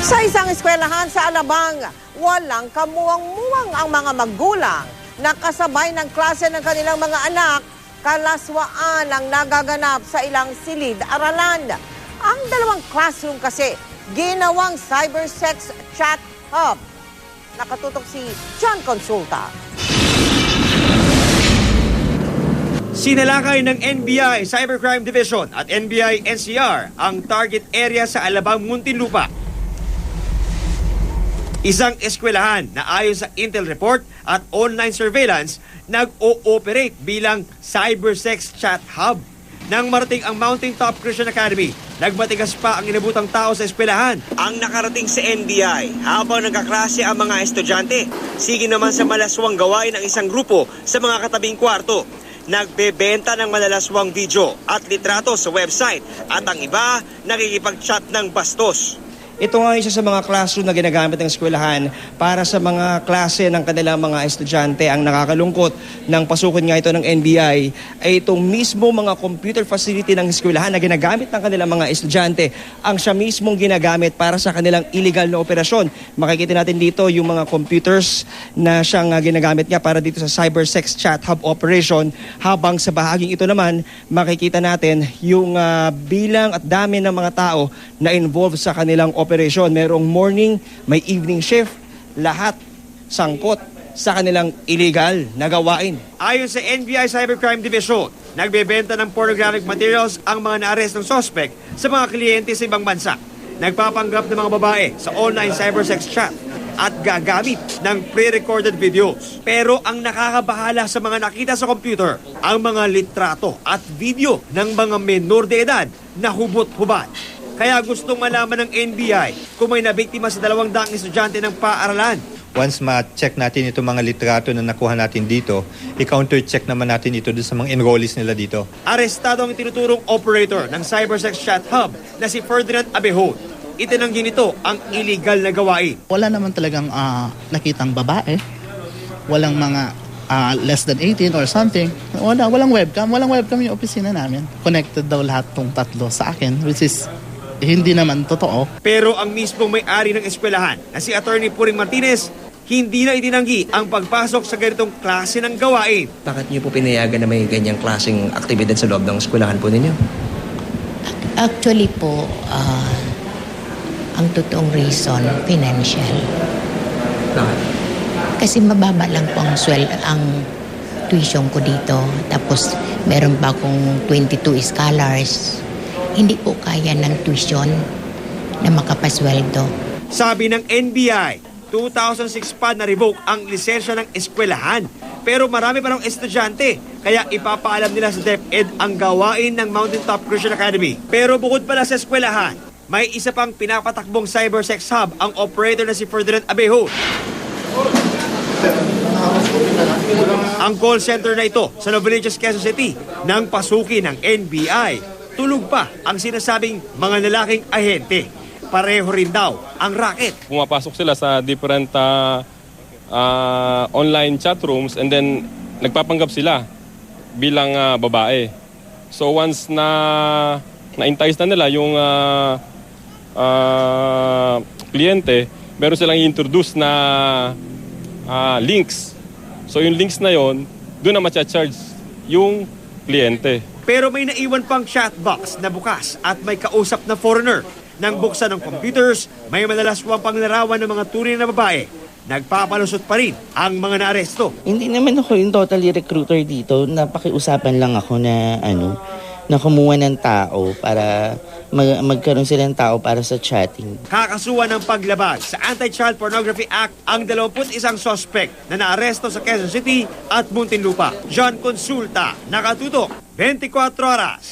Sa isang eskwelahan sa Alabang, walang kamuwang-muwang ang mga magulang na kasabay ng klase ng kanilang mga anak, kalaswaan ang nagaganap sa ilang silid-aralan. Ang dalawang classroom kasi, ginawang cybersex chat hub. Nakatutok si John Consulta. Sinalakay ng NBI Cybercrime Division at NBI NCR ang target area sa Alabang, Muntinlupa. Isang eskwelahan na ayon sa Intel report at online surveillance nag-ooperate bilang cybersex chat hub. Nang marating ang Mountain Top Christian Academy, nagmatigas pa ang inabutang tao sa eskwelahan. Ang nakarating sa NBI habang nagkaklase ang mga estudyante, sige naman sa malaswang gawain ng isang grupo sa mga katabing kwarto. Nagbebenta ng malalaswang video at litrato sa website at ang iba nakikipag-chat ng bastos. Ito nga isa sa mga classroom na ginagamit ng eskwelahan para sa mga klase ng kanilang mga estudyante. Ang nakakalungkot ng pasukin nga ito ng NBI ay itong mismo mga computer facility ng eskwelahan na ginagamit ng kanilang mga estudyante ang siya mismong ginagamit para sa kanilang illegal na operasyon. Makikita natin dito yung mga computers na siyang ginagamit niya para dito sa cybersex chat hub operation, habang sa bahaging ito naman makikita natin yung bilang at dami ng mga tao na involved sa kanilang operasyon. Merong morning, may evening shift, lahat sangkot sa kanilang illegal na gawain. Ayon sa NBI Cybercrime Division, nagbebenta ng pornographic materials ang mga naarestong suspect sa mga kliyente sa ibang bansa. Nagpapanggap ng mga babae sa online cybersex chat at gagamit ng pre-recorded videos. Pero ang nakakabahala sa mga nakita sa computer, ang mga litrato at video ng mga menor de edad na hubot-hubad. Kaya gustong malaman ng NBI kung may nabiktima sa 200 estudyante ng paaralan. Once ma-check natin itong mga litrato na nakuha natin dito, i-counter-check naman natin ito sa mga enrollees nila dito. Arestado ang tinuturong operator ng cybersex chat hub na si Ferdinand Abejón. Itinanggi nito ang illegal na gawain. Wala naman talagang nakitang babae. Walang mga less than 18 or something. Walang webcam. Walang webcam yung opisina namin. Connected daw lahat tong tatlo sa akin, which is hindi naman totoo. Pero ang mismong may-ari ng eskwelahan na si Attorney Puring Martinez, hindi na itinanggi ang pagpasok sa ganitong klase ng gawain. Bakit niyo po pinayagan na may ganyang klaseng aktibidad sa loob ng eskwelahan po ninyo? Actually po, ang totoong reason, financial. Bakit? Kasi mababa lang po ang tuition ko dito. Tapos meron pa akong 22 scholars. Hindi po kaya ng tuition na makapasweldo. Sabi ng NBI, 2006 pa na-revoke ang lisensya ng eskwelahan. Pero marami pa ng estudyante, kaya ipapaalam nila sa DepEd ang gawain ng Mountain Top Christian Academy. Pero bukod pala sa eskwelahan, may isa pang pinapatakbong cybersex hub ang operator na si Ferdinand Abejón. Ang call center na ito sa Novaliches, Quezon City nang pasukin ng NBI. Tulog pa ang sinasabing mga lalaking ahente. Pareho rin daw ang racket. Pumapasok sila sa different online chat rooms and then nagpapanggap sila bilang babae. So once na-entice na nila yung kliyente, meron silang i-introduce na links. So yung links na yon, doon na ma-charge yung kliyente. Pero may naiwan pang chat box na bukas at may kausap na foreigner. Nang buksan ng computers, may malalaswang panglarawan ng mga tunay na babae. Nagpapalusot pa rin ang mga naaresto. Hindi naman ako yung totally recruiter dito. Napakiusapan lang ako na na kumuha ng tao para magkaroon sila ng tao para sa chatting. Kakasuhan ng paglabag sa Anti-Child Pornography Act ang 21 suspect na naaresto sa Quezon City at Muntinlupa. John Consulta, nakatutok 24 oras.